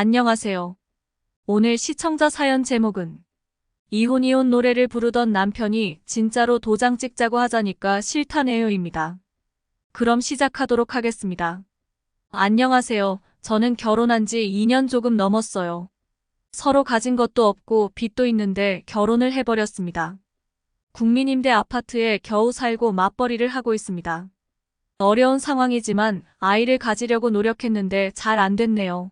안녕하세요. 오늘 시청자 사연 제목은 이혼 노래를 부르던 남편이 진짜로 도장 찍자고 하자니까 싫다네요입니다. 그럼 시작하도록 하겠습니다. 안녕하세요. 저는 결혼한 지 2년 조금 넘었어요. 서로 가진 것도 없고 빚도 있는데 결혼을 해버렸습니다. 국민임대 아파트에 겨우 살고 맞벌이를 하고 있습니다. 어려운 상황이지만 아이를 가지려고 노력했는데 잘 안 됐네요.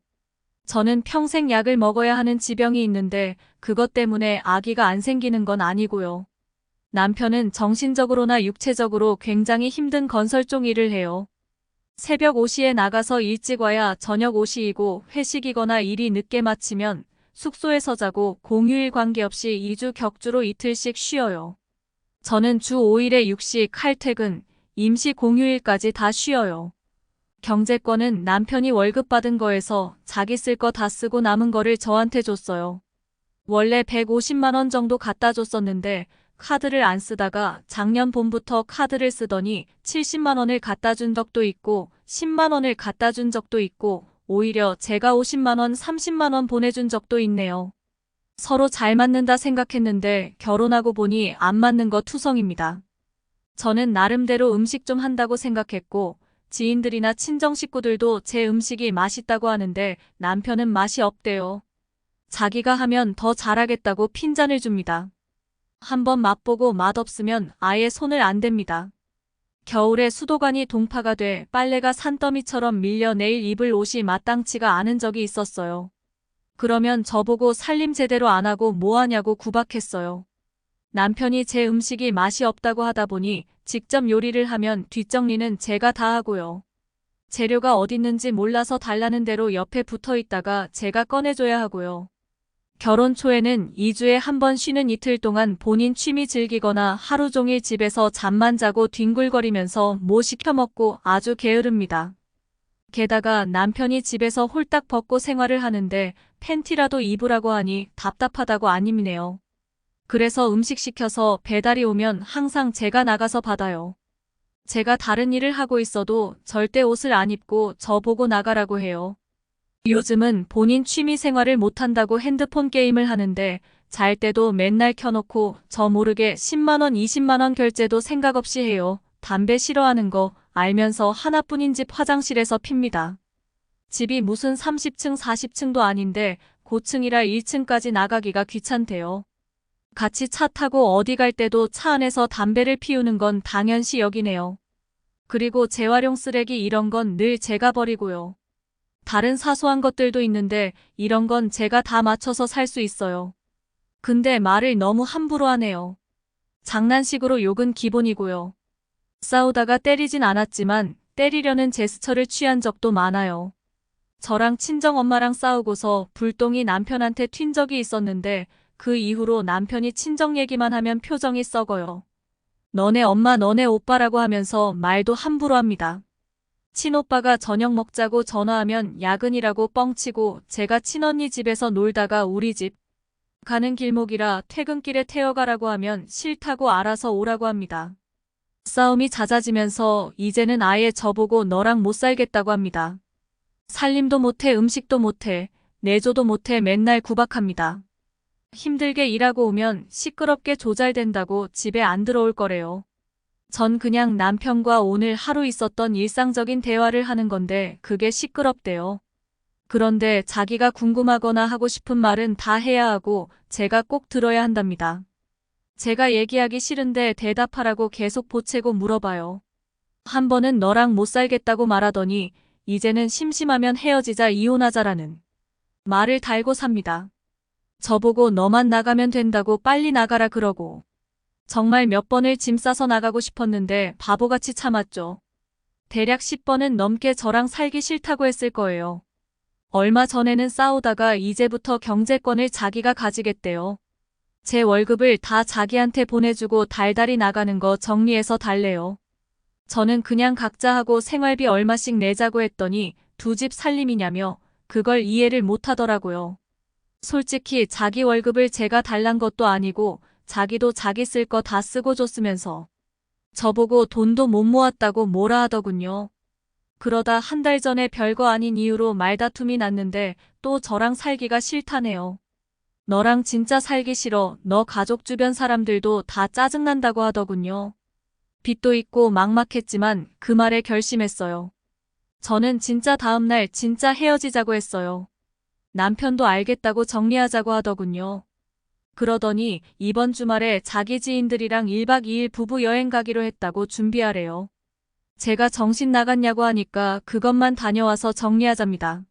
저는 평생 약을 먹어야 하는 지병이 있는데 그것 때문에 아기가 안 생기는 건 아니고요. 남편은 정신적으로나 육체적으로 굉장히 힘든 건설종 일을 해요. 새벽 5시에 나가서 일찍 와야 저녁 5시이고 회식이거나 일이 늦게 마치면 숙소에서 자고 공휴일 관계없이 2주 격주로 이틀씩 쉬어요. 저는 주 5일에 육식, 칼퇴근, 임시 공휴일까지 다 쉬어요. 경제권은 남편이 월급 받은 거에서 자기 쓸 거 다 쓰고 남은 거를 저한테 줬어요. 원래 150만 원 정도 갖다 줬었는데 카드를 안 쓰다가 작년 봄부터 카드를 쓰더니 70만 원을 갖다 준 적도 있고 10만 원을 갖다 준 적도 있고 오히려 제가 50만 원, 30만 원 보내준 적도 있네요. 서로 잘 맞는다 생각했는데 결혼하고 보니 안 맞는 거 투성입니다. 저는 나름대로 음식 좀 한다고 생각했고 지인들이나 친정 식구들도 제 음식이 맛있다고 하는데 남편은 맛이 없대요. 자기가 하면 더 잘하겠다고 핀잔을 줍니다. 한번 맛보고 맛없으면 아예 손을 안 댑니다. 겨울에 수도관이 동파가 돼 빨래가 산더미처럼 밀려 내일 입을 옷이 마땅치가 않은 적이 있었어요. 그러면 저보고 살림 제대로 안 하고 뭐 하냐고 구박했어요. 남편이 제 음식이 맛이 없다고 하다 보니 직접 요리를 하면 뒷정리는 제가 다 하고요. 재료가 어딨는지 몰라서 달라는 대로 옆에 붙어 있다가 제가 꺼내줘야 하고요. 결혼 초에는 2주에 한 번 쉬는 이틀 동안 본인 취미 즐기거나 하루 종일 집에서 잠만 자고 뒹굴거리면서 뭐 시켜 먹고 아주 게으릅니다. 게다가 남편이 집에서 홀딱 벗고 생활을 하는데 팬티라도 입으라고 하니 답답하다고 안입네요. 그래서 음식 시켜서 배달이 오면 항상 제가 나가서 받아요. 제가 다른 일을 하고 있어도 절대 옷을 안 입고 저보고 나가라고 해요. 요즘은 본인 취미 생활을 못한다고 핸드폰 게임을 하는데 잘 때도 맨날 켜놓고 저 모르게 10만 원, 20만 원 결제도 생각 없이 해요. 담배 싫어하는 거 알면서 하나뿐인 집 화장실에서 핍니다. 집이 무슨 30층, 40층도 아닌데 고층이라 1층까지 나가기가 귀찮대요. 같이 차 타고 어디 갈 때도 차 안에서 담배를 피우는 건 당연시 여기네요. 그리고 재활용 쓰레기 이런 건 늘 제가 버리고요. 다른 사소한 것들도 있는데 이런 건 제가 다 맞춰서 살 수 있어요. 근데 말을 너무 함부로 하네요. 장난식으로 욕은 기본이고요. 싸우다가 때리진 않았지만 때리려는 제스처를 취한 적도 많아요. 저랑 친정엄마랑 싸우고서 불똥이 남편한테 튄 적이 있었는데 그 이후로 남편이 친정 얘기만 하면 표정이 썩어요. 너네 엄마 너네 오빠라고 하면서 말도 함부로 합니다. 친오빠가 저녁 먹자고 전화하면 야근이라고 뻥치고 제가 친언니 집에서 놀다가 우리 집 가는 길목이라 퇴근길에 태워가라고 하면 싫다고 알아서 오라고 합니다. 싸움이 잦아지면서 이제는 아예 저보고 너랑 못 살겠다고 합니다. 살림도 못해 음식도 못해 내조도 못해 맨날 구박합니다. 힘들게 일하고 오면 시끄럽게 조잘된다고 집에 안 들어올 거래요. 전 그냥 남편과 오늘 하루 있었던 일상적인 대화를 하는 건데 그게 시끄럽대요. 그런데 자기가 궁금하거나 하고 싶은 말은 다 해야 하고 제가 꼭 들어야 한답니다. 제가 얘기하기 싫은데 대답하라고 계속 보채고 물어봐요. 한 번은 너랑 못 살겠다고 말하더니 이제는 심심하면 헤어지자 이혼하자라는 말을 달고 삽니다. 저보고 너만 나가면 된다고 빨리 나가라 그러고 정말 몇 번을 짐 싸서 나가고 싶었는데 바보같이 참았죠. 대략 10번은 넘게 저랑 살기 싫다고 했을 거예요. 얼마 전에는 싸우다가 이제부터 경제권을 자기가 가지겠대요. 제 월급을 다 자기한테 보내주고 달달이 나가는 거 정리해서 달래요. 저는 그냥 각자 하고 생활비 얼마씩 내자고 했더니 두 집 살림이냐며 그걸 이해를 못하더라고요. 솔직히 자기 월급을 제가 달란 것도 아니고 자기도 자기 쓸 거 다 쓰고 줬으면서 저보고 돈도 못 모았다고 뭐라 하더군요. 그러다 한 달 전에 별거 아닌 이유로 말다툼이 났는데 또 저랑 살기가 싫다네요. 너랑 진짜 살기 싫어. 너 가족 주변 사람들도 다 짜증난다고 하더군요. 빚도 있고 막막했지만 그 말에 결심했어요. 저는 진짜 다음날 진짜 헤어지자고 했어요. 남편도 알겠다고 정리하자고 하더군요. 그러더니 이번 주말에 자기 지인들이랑 1박 2일 부부 여행 가기로 했다고 준비하래요. 제가 정신 나갔냐고 하니까 그것만 다녀와서 정리하잡니다.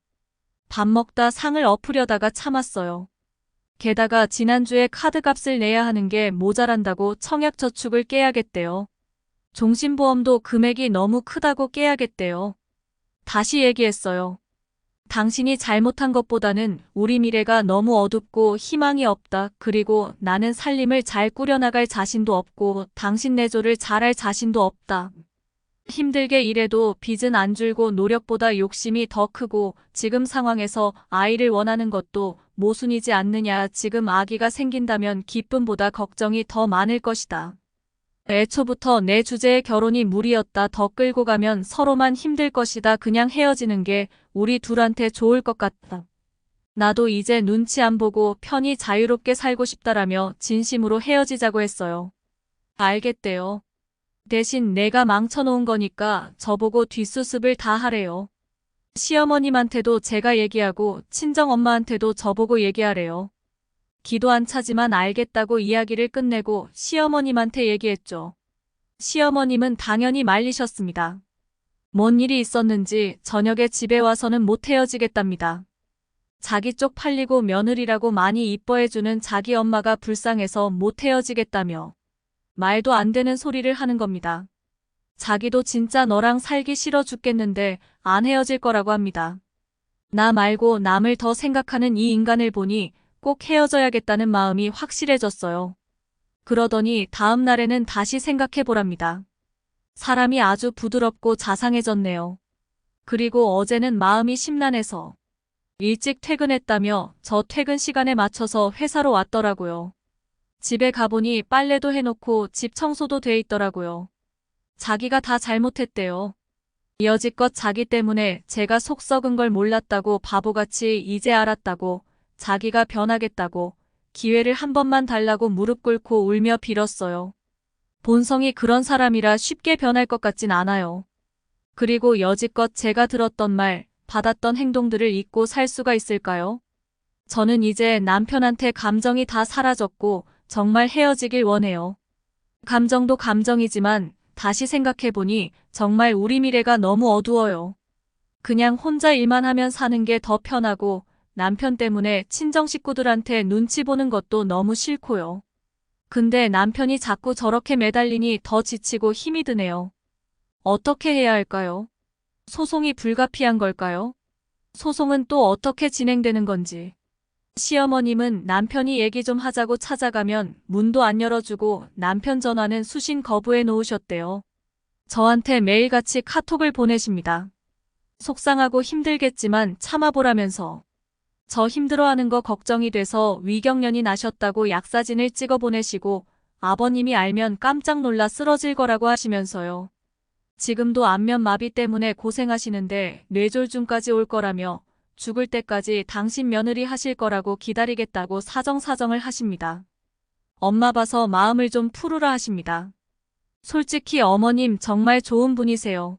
밥 먹다 상을 엎으려다가 참았어요. 게다가 지난주에 카드값을 내야 하는 게 모자란다고 청약저축을 깨야겠대요. 종신보험도 금액이 너무 크다고 깨야겠대요. 다시 얘기했어요. 당신이 잘못한 것보다는 우리 미래가 너무 어둡고 희망이 없다. 그리고 나는 살림을 잘 꾸려나갈 자신도 없고 당신 내조를 잘할 자신도 없다. 힘들게 일해도 빚은 안 줄고 노력보다 욕심이 더 크고 지금 상황에서 아이를 원하는 것도 모순이지 않느냐. 지금 아기가 생긴다면 기쁨보다 걱정이 더 많을 것이다. 애초부터 내 주제의 결혼이 무리였다. 더 끌고 가면 서로만 힘들 것이다. 그냥 헤어지는 게 우리 둘한테 좋을 것 같다. 나도 이제 눈치 안 보고 편히 자유롭게 살고 싶다라며 진심으로 헤어지자고 했어요. 알겠대요. 대신 내가 망쳐놓은 거니까 저보고 뒷수습을 다 하래요. 시어머님한테도 제가 얘기하고 친정엄마한테도 저보고 얘기하래요. 기도 안 차지만 알겠다고 이야기를 끝내고 시어머님한테 얘기했죠. 시어머님은 당연히 말리셨습니다. 뭔 일이 있었는지 저녁에 집에 와서는 못 헤어지겠답니다. 자기 쪽 팔리고 며느리라고 많이 이뻐해주는 자기 엄마가 불쌍해서 못 헤어지겠다며 말도 안 되는 소리를 하는 겁니다. 자기도 진짜 너랑 살기 싫어 죽겠는데 안 헤어질 거라고 합니다. 나 말고 남을 더 생각하는 이 인간을 보니 꼭 헤어져야겠다는 마음이 확실해졌어요. 그러더니 다음 날에는 다시 생각해보랍니다. 사람이 아주 부드럽고 자상해졌네요. 그리고 어제는 마음이 심란해서 일찍 퇴근했다며 저 퇴근 시간에 맞춰서 회사로 왔더라고요. 집에 가보니 빨래도 해놓고 집 청소도 돼 있더라고요. 자기가 다 잘못했대요. 여지껏 자기 때문에 제가 속 썩은 걸 몰랐다고 바보같이 이제 알았다고 자기가 변하겠다고 기회를 한 번만 달라고 무릎 꿇고 울며 빌었어요. 본성이 그런 사람이라 쉽게 변할 것 같진 않아요. 그리고 여지껏 제가 들었던 말, 받았던 행동들을 잊고 살 수가 있을까요? 저는 이제 남편한테 감정이 다 사라졌고 정말 헤어지길 원해요. 감정도 감정이지만 다시 생각해보니 정말 우리 미래가 너무 어두워요. 그냥 혼자 일만 하면 사는 게 더 편하고 남편 때문에 친정 식구들한테 눈치 보는 것도 너무 싫고요. 근데 남편이 자꾸 저렇게 매달리니 더 지치고 힘이 드네요. 어떻게 해야 할까요? 소송이 불가피한 걸까요? 소송은 또 어떻게 진행되는 건지. 시어머님은 남편이 얘기 좀 하자고 찾아가면 문도 안 열어주고 남편 전화는 수신 거부해 놓으셨대요. 저한테 매일같이 카톡을 보내십니다. 속상하고 힘들겠지만 참아보라면서. 저 힘들어하는 거 걱정이 돼서 위경련이 나셨다고 약사진을 찍어 보내시고 아버님이 알면 깜짝 놀라 쓰러질 거라고 하시면서요. 지금도 안면마비 때문에 고생하시는데 뇌졸중까지 올 거라며 죽을 때까지 당신 며느리 하실 거라고 기다리겠다고 사정사정을 하십니다. 엄마 봐서 마음을 좀 풀으라 하십니다. 솔직히 어머님 정말 좋은 분이세요.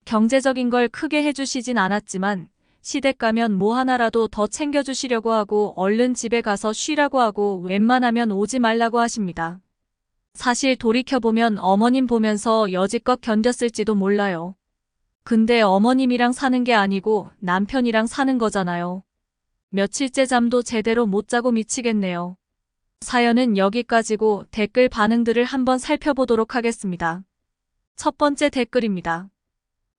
경제적인 걸 크게 해주시진 않았지만 시댁 가면 뭐 하나라도 더 챙겨주시려고 하고 얼른 집에 가서 쉬라고 하고 웬만하면 오지 말라고 하십니다. 사실 돌이켜보면 어머님 보면서 여지껏 견뎠을지도 몰라요. 근데 어머님이랑 사는 게 아니고 남편이랑 사는 거잖아요. 며칠째 잠도 제대로 못 자고 미치겠네요. 사연은 여기까지고 댓글 반응들을 한번 살펴보도록 하겠습니다. 첫 번째 댓글입니다.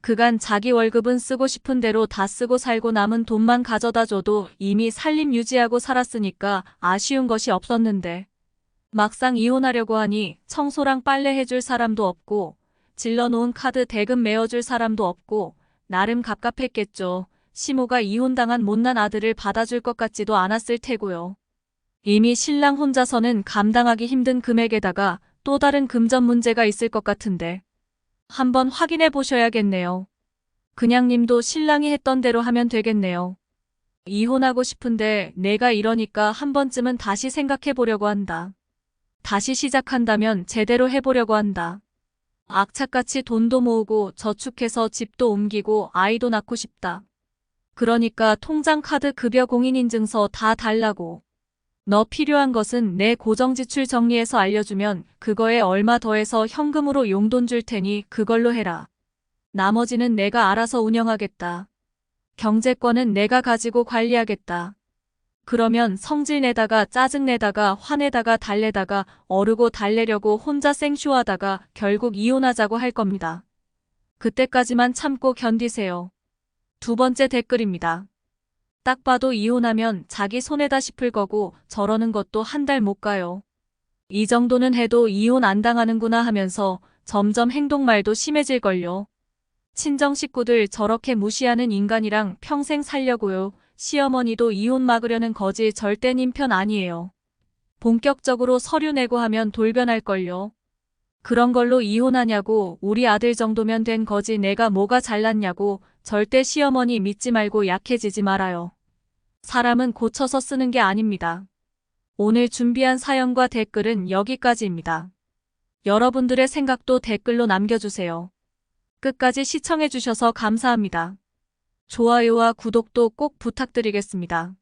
그간 자기 월급은 쓰고 싶은 대로 다 쓰고 살고 남은 돈만 가져다 줘도 이미 살림 유지하고 살았으니까 아쉬운 것이 없었는데 막상 이혼하려고 하니 청소랑 빨래 해줄 사람도 없고 질러놓은 카드 대금 메워줄 사람도 없고 나름 갑갑했겠죠. 시모가 이혼당한 못난 아들을 받아줄 것 같지도 않았을 테고요. 이미 신랑 혼자서는 감당하기 힘든 금액에다가 또 다른 금전 문제가 있을 것 같은데 한번 확인해 보셔야겠네요. 그냥 님도 신랑이 했던 대로 하면 되겠네요. 이혼하고 싶은데 내가 이러니까 한 번쯤은 다시 생각해 보려고 한다. 다시 시작한다면 제대로 해보려고 한다. 악착같이 돈도 모으고 저축해서 집도 옮기고 아이도 낳고 싶다. 그러니까 통장 카드 급여 공인인증서 다 달라고. 너 필요한 것은 내 고정지출 정리해서 알려주면 그거에 얼마 더해서 현금으로 용돈 줄 테니 그걸로 해라. 나머지는 내가 알아서 운영하겠다. 경제권은 내가 가지고 관리하겠다. 그러면 성질내다가 짜증내다가 화내다가 달래다가 어르고 달래려고 혼자 생쇼하다가 결국 이혼하자고 할 겁니다. 그때까지만 참고 견디세요. 두 번째 댓글입니다. 딱 봐도 이혼하면 자기 손해다 싶을 거고 저러는 것도 한 달 못 가요. 이 정도는 해도 이혼 안 당하는구나 하면서 점점 행동말도 심해질걸요. 친정 식구들 저렇게 무시하는 인간이랑 평생 살려고요. 시어머니도 이혼 막으려는 거지 절대 님 편 아니에요. 본격적으로 서류 내고 하면 돌변할걸요. 그런 걸로 이혼하냐고 우리 아들 정도면 된 거지 내가 뭐가 잘났냐고 절대 시어머니 믿지 말고 약해지지 말아요. 사람은 고쳐서 쓰는 게 아닙니다. 오늘 준비한 사연과 댓글은 여기까지입니다. 여러분들의 생각도 댓글로 남겨주세요. 끝까지 시청해주셔서 감사합니다. 좋아요와 구독도 꼭 부탁드리겠습니다.